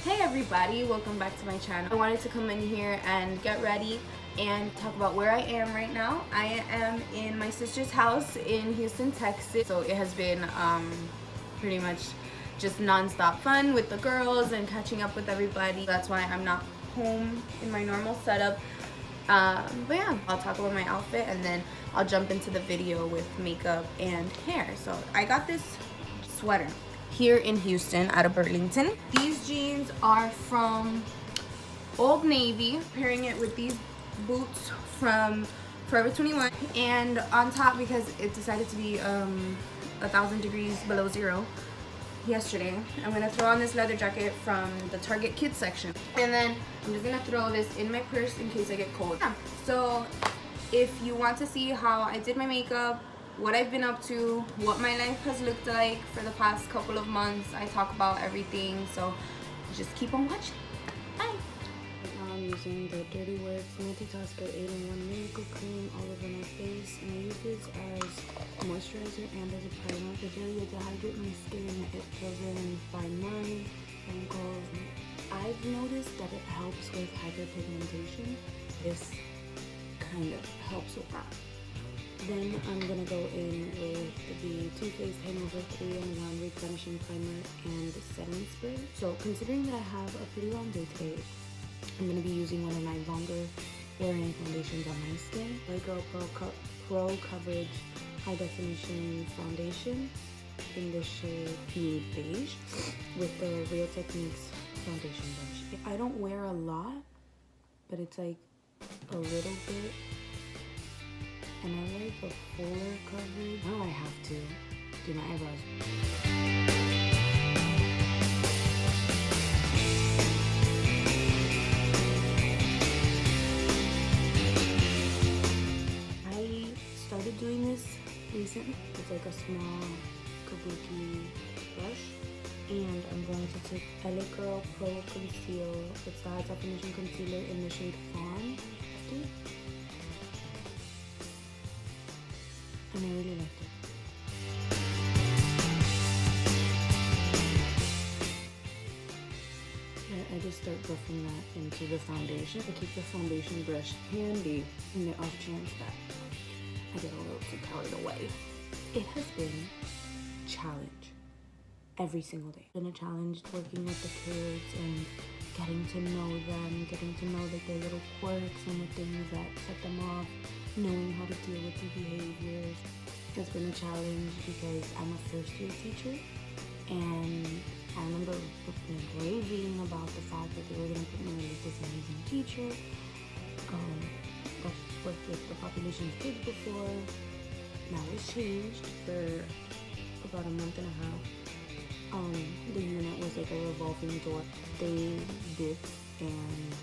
Hey everybody, welcome back to my channel. I wanted to come in here and get ready and talk about where I am right now. I am in my sister's house in Houston, Texas. So it has been pretty much just non-stop fun with the girls and catching up with everybody. That's why I'm not home in my normal setup. But yeah, I'll talk about my outfit and then I'll jump into the video with makeup and hair. So I got this sweater here in Houston out of Burlington. These jeans are from Old Navy, pairing it with these boots from Forever 21, and on top, because it decided to be 1,000 degrees below zero yesterday, I'm gonna throw on this leather jacket from the Target kids section, and then I'm just gonna throw this in my purse in case I get cold. Yeah. So if you want to see how I did my makeup, what I've been up to, what my life has looked like for the past couple of months, I talk about everything, so just keep on watching. Bye! Right now I'm using the Dirty Works Multitasker 8-in-1 Miracle Cream all over my face, and I use this as a moisturizer and as a primer. The jelly to hydrate my skin, it fills in fine lines, wrinkles. I've noticed that it helps with hyperpigmentation. This kind of helps with that. Then I'm going to go in with the Too Faced Hangover 3-in-1 Replenishing Primer and Setting Spray. So considering that I have a pretty long day today, I'm going to be using one of my longer wearing foundations on my skin. Girl Pro Coverage High Definition Foundation in the shade Nude Beige with the Real Techniques foundation brush. I don't wear a lot, but it's like a little bit. And I like a fuller coverage. Now I have to do my eyebrows. I started doing this recently. It's like a small kabuki brush. And I'm going to take Elizabet Pro Conceal. It's the High Definition Concealer in the shade Fawn. And I really liked it. I just start buffing that into the foundation. I keep the foundation brush handy in the off chance that I get a little too carried away. It has been a challenge every single day. It's been a challenge working with the kids and getting to know them, getting to know like their little quirks and the things that set them off, knowing how to deal with the behaviors. It's been a challenge because I'm a first-year teacher, and I remember raving about the fact that they were going to put me with this amazing teacher that's worked with the population of kids before. Now it's changed for about a month and a half. The unit was like a revolving door. They did, and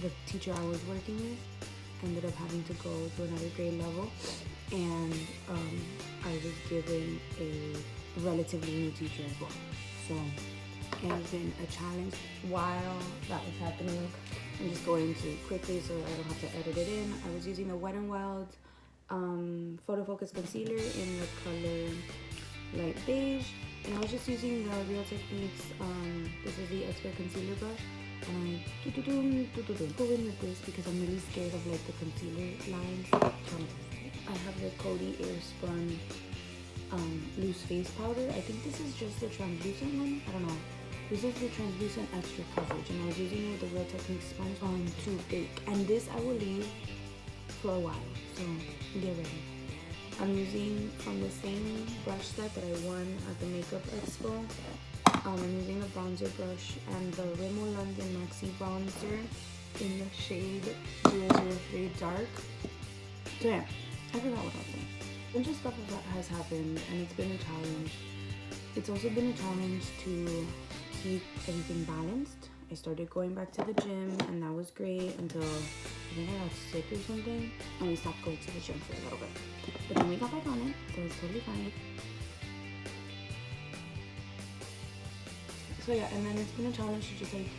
the teacher I was working with ended up having to go to another grade level, and I was given a relatively new teacher as well. So it has been a challenge. While that was happening, I'm just going to quickly so I don't have to edit it in. I was using the Wet n Wild Photo Focus Concealer in the color Light Beige, and I was just using the Real Techniques, this is the Expert Concealer Brush, and I go in with this because I'm really scared of like the concealer lines. I have the Coty Airspun loose face powder. I think this is just the translucent one. I don't know. This is the translucent extra coverage, and I was using it with the Real Techniques sponge on Too Bake. And this I will leave for a while, so get ready. I'm using from the same brush set that I won at the Makeup Expo. I'm using a bronzer brush and the Rimmel London Maxi Bronzer in the shade 003 Dark. So yeah, I forgot what I was saying. A bunch of stuff has happened, and it's been a challenge. It's also been a challenge to keep everything balanced. I started going back to the gym, and that was great until I think I got sick or something, and we stopped going to the gym for a little bit. But then we got back on it, so it's totally fine. So yeah, and then it's been a challenge to just like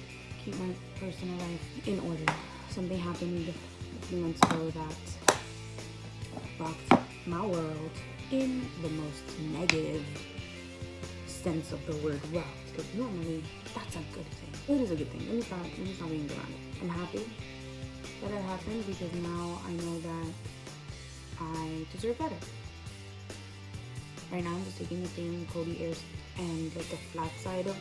keep my personal life in order. Something happened a few months ago that rocked my world in the most negative sense of the word rocked, because normally that's a good thing. It is a good thing. Let me stop being dramatic. I'm happy that it happened because now I know that I deserve better. Right now I'm just taking the thing Cody Airs and like the flat side of,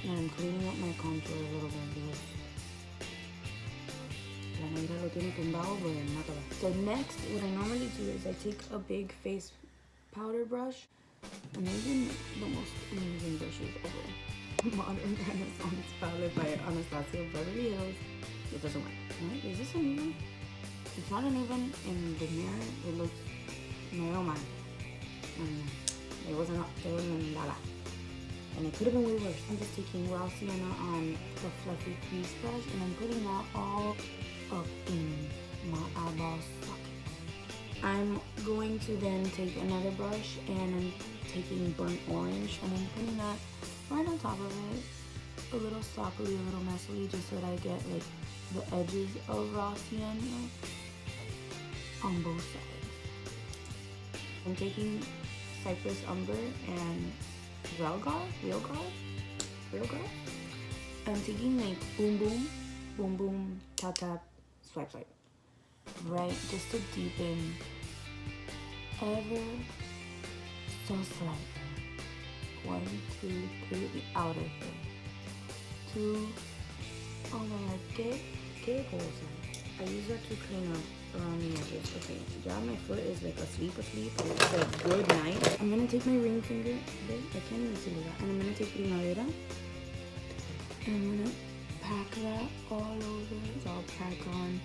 and I'm cleaning up my contour a little bit because la negra lo tiene tumbado, but not bad. So next, what I normally do is I take a big face powder brush. And even the most amazing brushes ever. Modern Renaissance palette by Anastasia Beverly Hills. It doesn't work. Right? Is this uneven? It's not uneven in the mirror. It looks no man. It wasn't la. And it could have been way worse. I'm just taking raw sienna on the fluffy crease brush and I'm putting that all up in my eyeball socket. I'm going to then take another brush and I'm taking burnt orange and I'm putting that right on top of it, a little sloppily, a little messily, just so that I get like the edges of raw sienna on both sides. I'm taking Cypress Umber and Real Guard. I'm taking like boom boom, tap tap, swipe, right, just to deepen ever so slightly. 1, 2, 3, the outer thing. 2, oh my god, get holes in. I use that to clean up around the edges. Okay, yeah, my foot is like asleep. It's a good night. I'm gonna take my ring finger, I can't even see that, and I'm gonna take Primavera, and I'm gonna pack that all over. So I'll pack on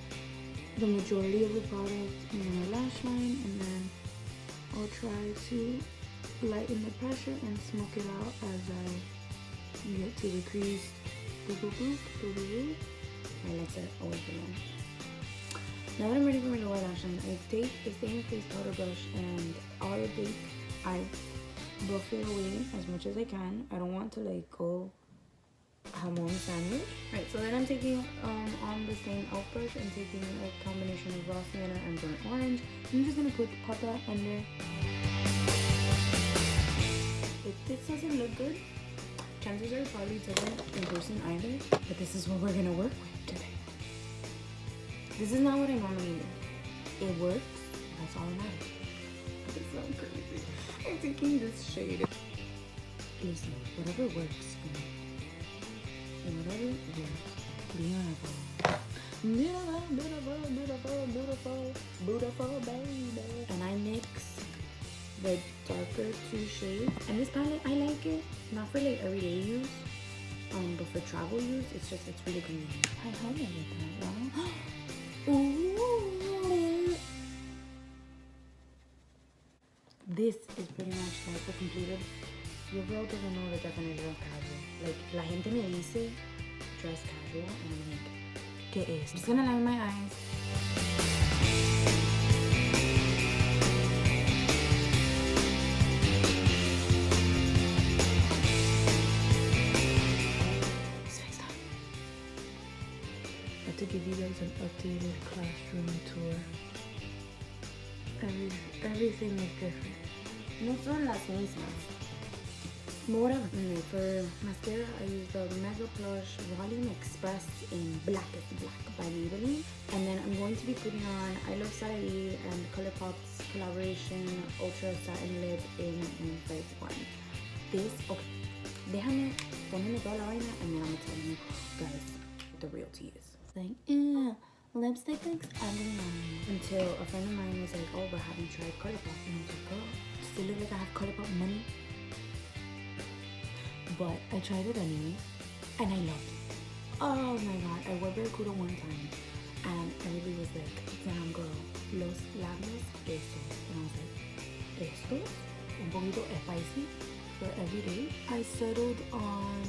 the majority of the product in my lash line, and then I'll try to lighten the pressure and smoke it out as I get to the crease. My legs are always alone. Now that I'm ready for my lower lash line, I take the same face powder brush and all the big, I buff it away as much as I can. I don't want to like go jamon sandwich. Right, so then I'm taking on the same elf brush and taking a combination of raw sienna and burnt orange. I'm just gonna pop that under. If this doesn't look good, chances are it probably doesn't in person either, but this is what we're gonna work with today. This is not what I normally do. It works, that's all that matters. It's so crazy. I'm taking this shade. Listen, whatever works for me. And whatever works. Beautiful, baby. And I mix the darker two shades. And this palette, I like it. Not for like everyday use, but for travel use, it's really convenient. I highlighted that, wow. Ooh. This is pretty much like the completed. Your girl doesn't know the definition of casual. Like, la gente me dice dress casual, and I'm like, ¿qué es? I'm just gonna line my eyes. To give you guys an updated classroom tour. Everything is different. No son las mismas. But whatever. Anyway, for mascara, I use the Mega Plush Volume Express in Blackest Black by Maybelline. And then I'm going to be putting on I Love Sari and ColourPop's collaboration Ultra Satin Lip in Phase 1. This, okay, déjame ponerme toda la vaina and then I'm gonna tell you guys what the real tea is. Like, lipstick looks ugly on me. Until a friend of mine was like, oh, but have you tried ColourPop? And I was like, girl, does it look like I have ColourPop money? But I tried it anyway, and I loved it. Oh my god, I wore Barracuda one time, and everybody was like, damn girl, los labios estos. And I was like, estos? Un poquito spicy for every day. I settled on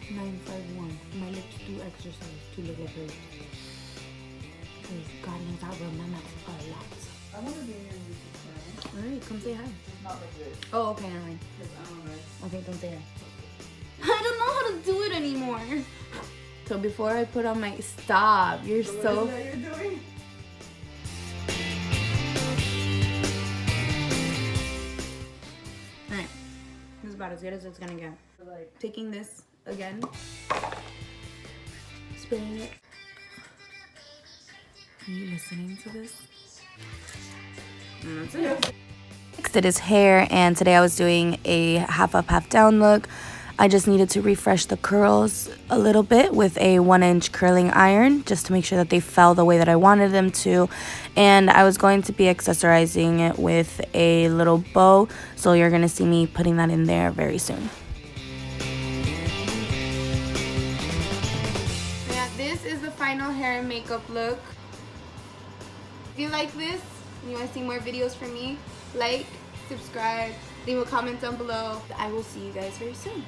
951. My lips do exercise to look like her lips. Because God knows I remember a lot. I want to be in your YouTube channel. Alright, come say hi. It's not like this. Oh, okay, never mind. Because I don't know. Okay, don't say hi. I don't know how to do it anymore. So before I put on my stop, you're so. What is that you're doing? Alright, This is about as good as it's gonna get. Like, Taking this again, spraying it. Are you listening to this? And that's it. Next did his hair, and today I was doing a half up, half down look. I just needed to refresh the curls a little bit with a 1-inch curling iron just to make sure that they fell the way that I wanted them to. And I was going to be accessorizing it with a little bow, so you're going to see me putting that in there very soon. Yeah, this is the final hair and makeup look. If you like this and you want to see more videos from me, like, subscribe, leave a comment down below. I will see you guys very soon.